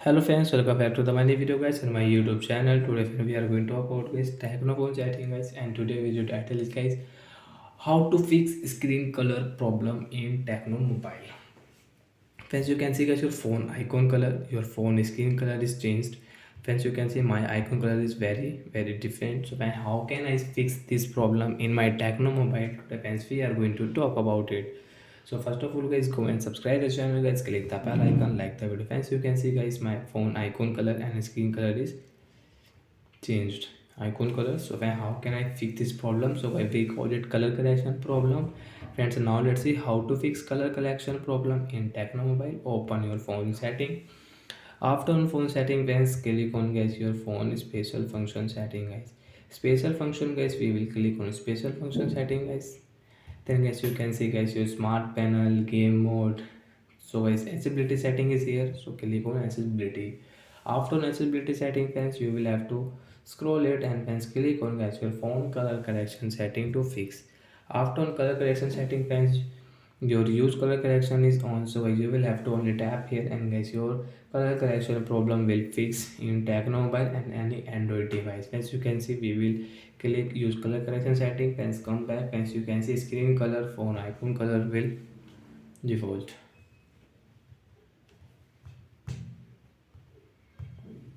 Hello friends, welcome back to the my new video guys on my YouTube channel. Today we are going to talk about guys techno chatting guys, and today video title is guys how to fix screen color problem in techno mobile. Friends, you can see guys your phone icon color, your phone screen color is changed. Friends, you can see my icon color is very different. So how can I fix this problem in my techno mobile? Today friends, we are going to talk about it. So first of all guys, go and subscribe the channel guys, click the bell icon, like the video. Friends, you can see guys my phone icon color and screen color is changed. Icon color. So how can I fix this problem? So we call it color correction problem. Friends, now let's see how to fix color correction problem in techno mobile. Open your phone setting. After on phone setting, guys, click on guys your phone special function setting guys. Special function guys, we will click on special function setting guys. Then guys you can see guys your smart panel game mode. So guys accessibility setting is here, so click on accessibility. After accessibility setting guys you will have to scroll it and then click on guys your phone color correction setting to fix. After on color correction setting guys your use color correction is on, so guys you will have to only tap here and guys your color correction problem will fix in techno mobile and any android device. As you can see we will click use color correction setting, then come back. As you can see screen color phone icon color will default.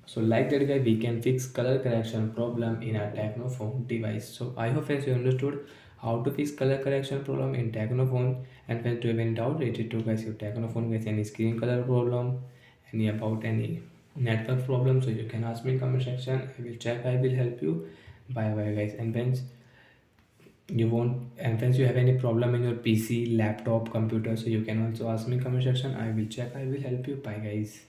So like that guy we can fix color correction problem in our techno phone device. So I hope friends you understood how to fix color correction problem in techno phone. And when you have any doubt related to guys your techno phone guys, any screen color problem, any network problem, so you can ask me in comment section. I will check, I will help you. Bye bye guys. And when you won't, and when you have any problem in your PC laptop computer, so you can also ask me in comment section. I will check, I will help you. Bye guys.